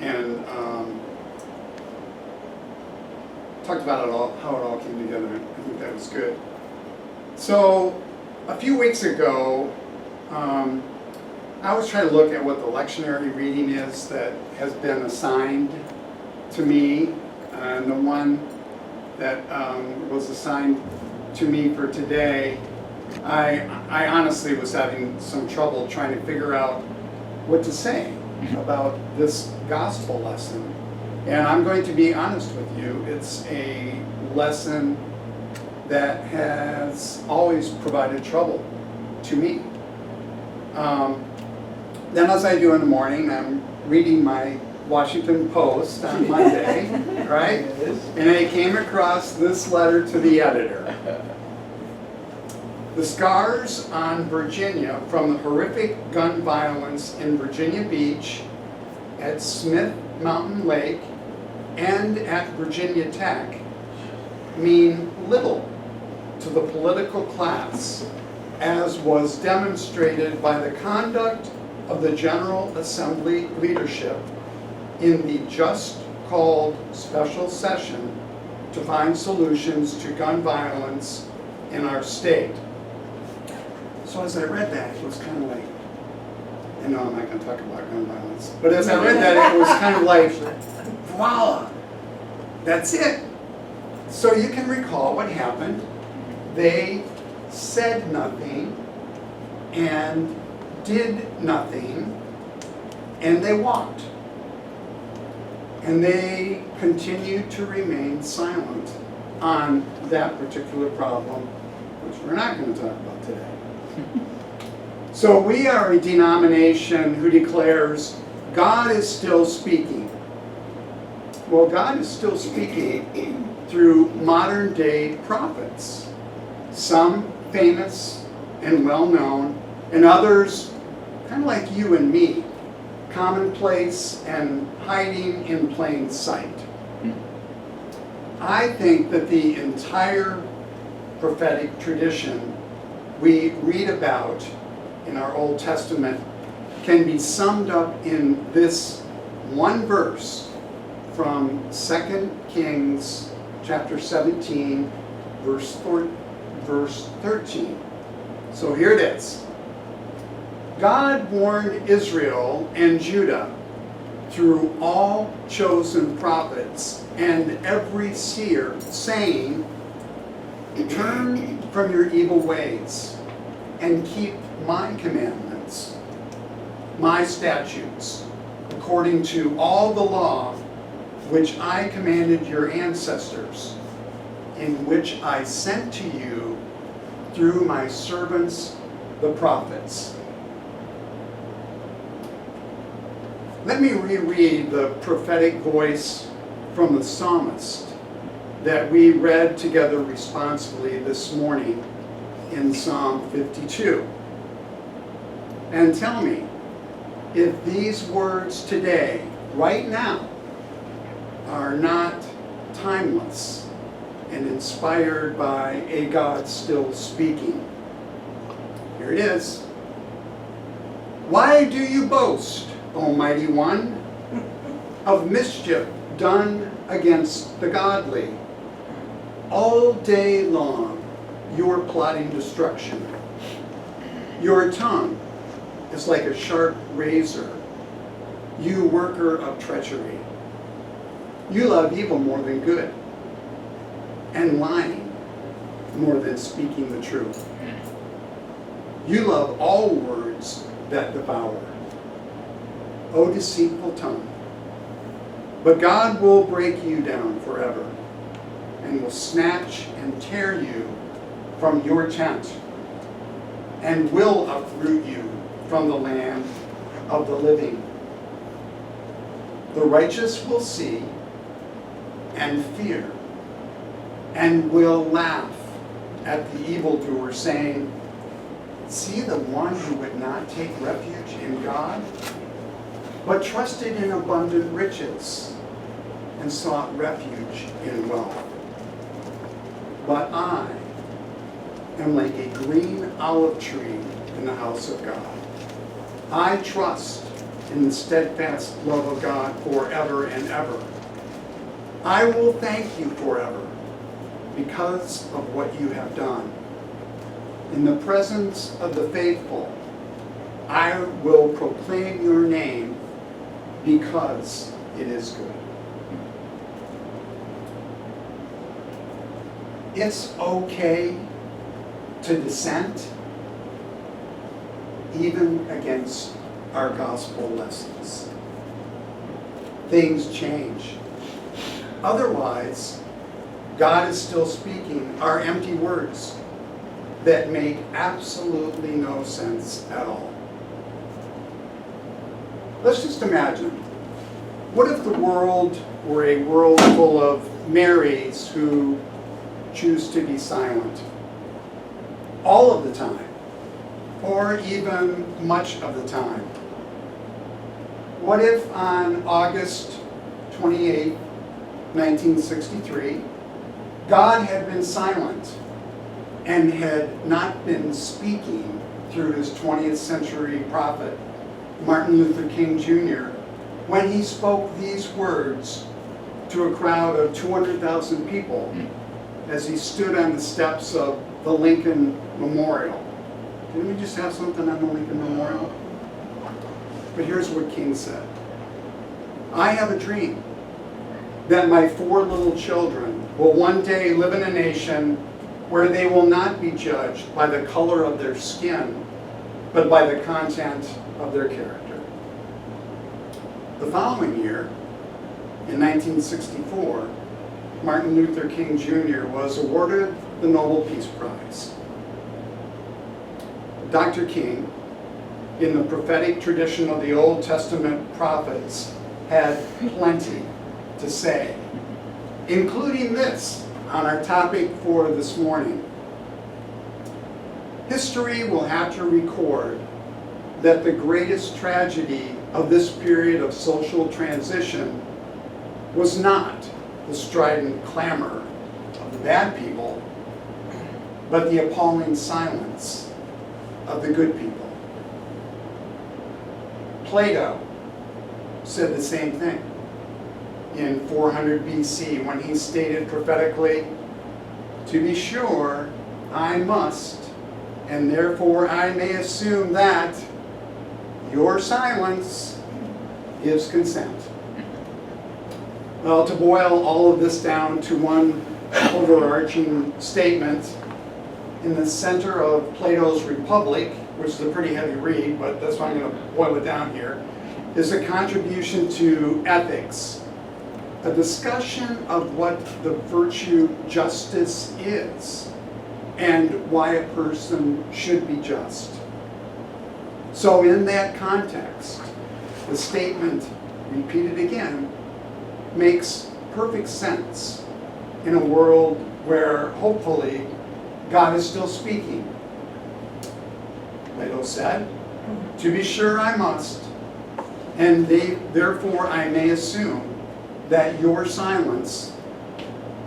and talked about it all, how it all came together. I think that was good. So a few weeks ago, I was trying to look at what the lectionary reading is that has been assigned to me, and the one that was assigned to me for today. I honestly was having some trouble trying to figure out what to say about this gospel lesson. And I'm going to be honest with you, it's a lesson that has always provided trouble to me. Then as I do in the morning, I'm reading my Washington Post on Monday, right? And I came across this letter to the editor. The scars on Virginia from the horrific gun violence in Virginia Beach, at Smith Mountain Lake, and at Virginia Tech mean little to the political class, as was demonstrated by the conduct of the General Assembly leadership in the just called special session to find solutions to gun violence in our state. So as I read that, it was kind of like, I know I'm not going to talk about gun violence, but as I read that, it was kind of like, voila, that's it. So you can recall what happened. They said nothing and did nothing, and they walked. And they continued to remain silent on that particular problem, which we're not going to talk about today. So we are a denomination who declares God is still speaking. Well, God is still speaking through modern day prophets, some famous and well known, and others kind of like you and me, commonplace and hiding in plain sight. I think that the entire prophetic tradition we read about in our Old Testament can be summed up in this one verse from 2 Kings chapter 17, verse 13. So here it is. God warned Israel and Judah through all chosen prophets and every seer, saying, turn from your evil ways and keep my commandments, my statutes, according to all the law which I commanded your ancestors, in which I sent to you through my servants, the prophets. Let me reread the prophetic voice from the psalmist that we read together responsibly this morning in Psalm 52. And tell me if these words today, right now, are not timeless and inspired by a God still speaking. Here it is. Why do you boast, O mighty one, of mischief done against the godly? All day long you are plotting destruction. Your tongue is like a sharp razor, you worker of treachery. You love evil more than good, and lying more than speaking the truth. You love all words that devour. O deceitful tongue. But God will break you down forever, and will snatch and tear you from your tent, and will uproot you from the land of the living. The righteous will see and fear, and will laugh at the evildoer, saying, see the one who would not take refuge in God, but trusted in abundant riches, and sought refuge in wealth. But I am like a green olive tree in the house of God. I trust in the steadfast love of God forever and ever. I will thank you forever because of what you have done. In the presence of the faithful, I will proclaim your name because it is good. It's okay to dissent, even against our gospel lessons. Things change. Otherwise, God is still speaking our empty words that make absolutely no sense at all. Let's just imagine, what if the world were a world full of Marys who choose to be silent all of the time, or even much of the time? What if on August 28, 1963, God had been silent and had not been speaking through his 20th century prophet, Martin Luther King Jr., when he spoke these words to a crowd of 200,000 people as he stood on the steps of the Lincoln Memorial. Didn't we just have something on the Lincoln Memorial? But here's what King said. I have a dream that my 4 little children will one day live in a nation where they will not be judged by the color of their skin, but by the content of their character. The following year, in 1964, Martin Luther King Jr. was awarded the Nobel Peace Prize. Dr. King, in the prophetic tradition of the Old Testament prophets, had plenty to say, including this on our topic for this morning. History will have to record that the greatest tragedy of this period of social transition was not the strident clamor of the bad people, but the appalling silence of the good people. Plato said the same thing in 400 BC when he stated prophetically, "To be sure, I must, and therefore I may assume that your silence gives consent." Well, to boil all of this down to one overarching statement, in the center of Plato's Republic, which is a pretty heavy read, but that's why I'm going to boil it down here, is a contribution to ethics, a discussion of what the virtue justice is, and why a person should be just. So in that context, the statement, repeated again, makes perfect sense in a world where, hopefully, God is still speaking. Plato said, "To be sure I must, and therefore I may assume that your silence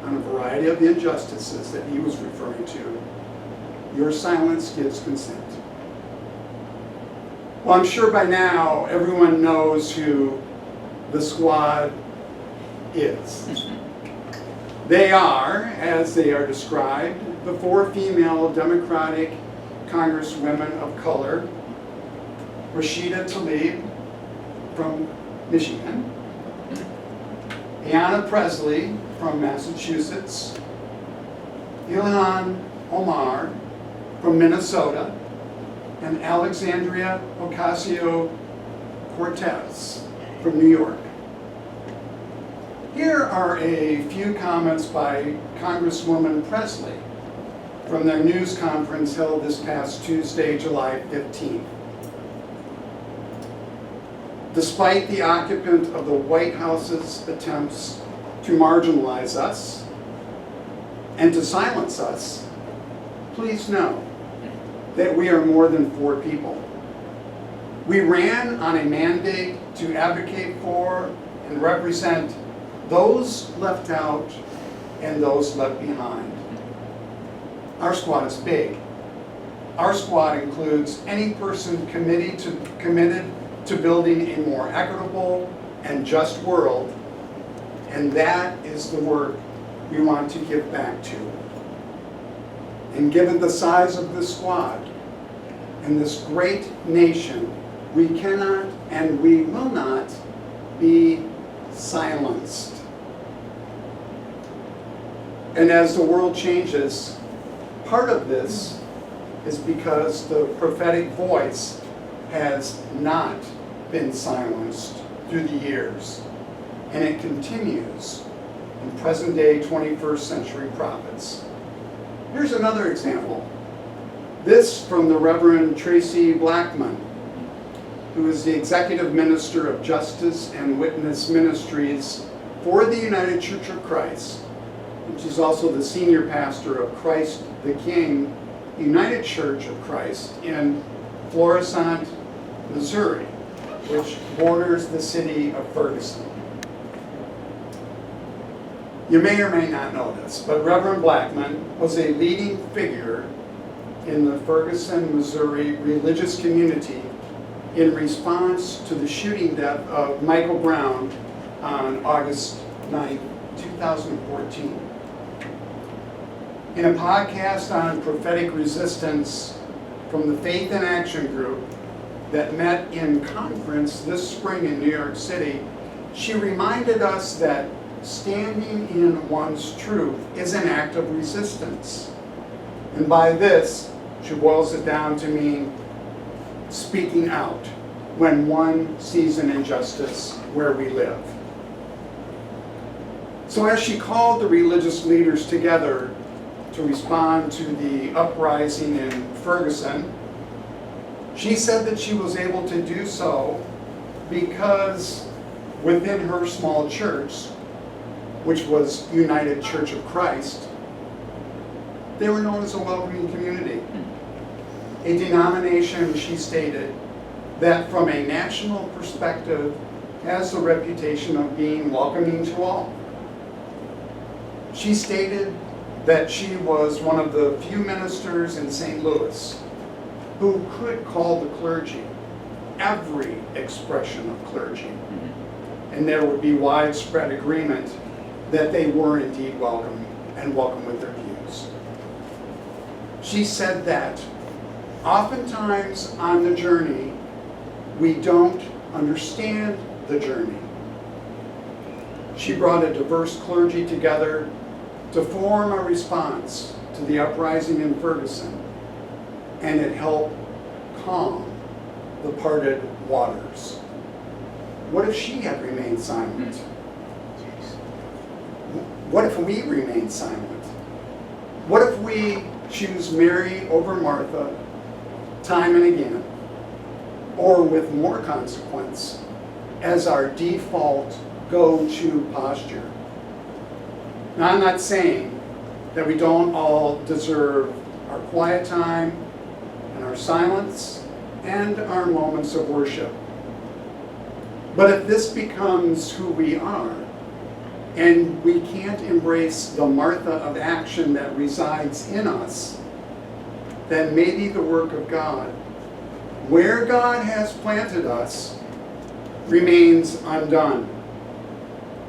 on a variety of injustices that he was referring to, your silence gives consent." Well, I'm sure by now everyone knows who the squad is. They are, as they are described, the 4 female Democratic Congresswomen of color: Rashida Tlaib from Michigan, Ayanna Pressley from Massachusetts, Ilhan Omar from Minnesota, and Alexandria Ocasio-Cortez from New York. Here are a few comments by Congresswoman Pressley from their news conference held this past Tuesday, July 15th. Despite the occupant of the White House's attempts to marginalize us and to silence us, please know that we are more than 4 people. We ran on a mandate to advocate for and represent those left out and those left behind. Our squad is big. Our squad includes any person committed to building a more equitable and just world, and that is the work we want to give back to. And given the size of this squad and this great nation, we cannot and we will not be silenced. And as the world changes, part of this is because the prophetic voice has not been silenced through the years, and it continues in present-day 21st century prophets. Here's another example. This from the Reverend Tracy Blackman, who is the Executive Minister of Justice and Witness Ministries for the United Church of Christ, and she's also the Senior Pastor of Christ the King United Church of Christ in Florissant, Missouri, which borders the city of Ferguson. You may or may not know this, but Reverend Blackman was a leading figure in the Ferguson, Missouri religious community in response to the shooting death of Michael Brown on August 9, 2014. In a podcast on prophetic resistance from the Faith in Action group that met in conference this spring in New York City, she reminded us that standing in one's truth is an act of resistance. And by this, she boils it down to mean speaking out when one sees an injustice where we live. So as she called the religious leaders together to respond to the uprising in Ferguson, she said that she was able to do so because within her small church, which was United Church of Christ, they were known as a welcoming community. A denomination, she stated, that from a national perspective has the reputation of being welcoming to all. She stated that she was one of the few ministers in St. Louis who could call the clergy every expression of clergy, and there would be widespread agreement that they were indeed welcome and welcome with their views. She said that oftentimes on the journey, we don't understand the journey. She brought a diverse clergy together to form a response to the uprising in Ferguson, and it helped calm the parted waters. What if she had remained silent? What if we remain silent? What if we choose Mary over Martha time and again, or with more consequence, as our default go-to posture? Now, I'm not saying that we don't all deserve our quiet time and our silence and our moments of worship. But if this becomes who we are, and we can't embrace the Martha of action that resides in us, then maybe the work of God, where God has planted us, remains undone.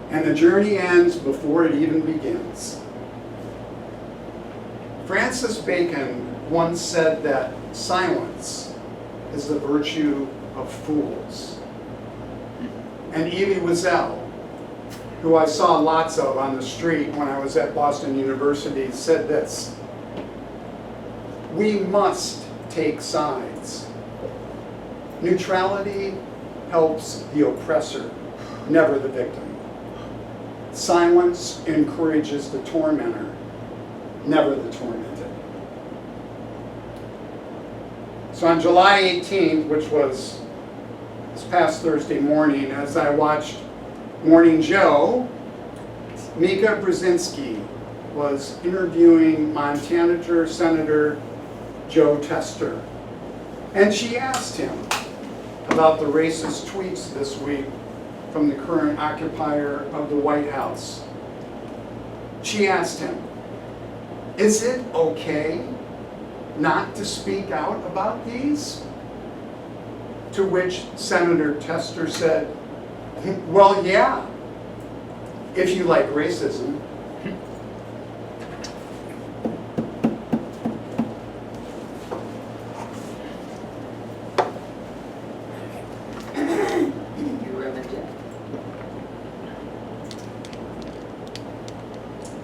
And the journey ends before it even begins. Francis Bacon once said that silence is the virtue of fools. And Elie Wiesel, who I saw lots of on the street when I was at Boston University, said this: we must take sides. Neutrality helps the oppressor, never the victim. Silence encourages the tormentor, never the tormented. So on July 18th, which was this past Thursday morning, as I watched Morning Joe, Mika Brzezinski was interviewing Montana Senator Joe Tester. And she asked him about the racist tweets this week from the current occupier of the White House. She asked him, is it okay not to speak out about these? To which Senator Tester said, well, yeah, if you like racism.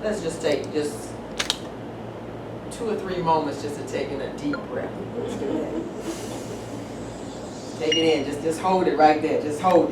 Let's just take just 2 or 3 moments just to take in a deep breath. Let's do that. Take it in, just hold it right there, just hold it.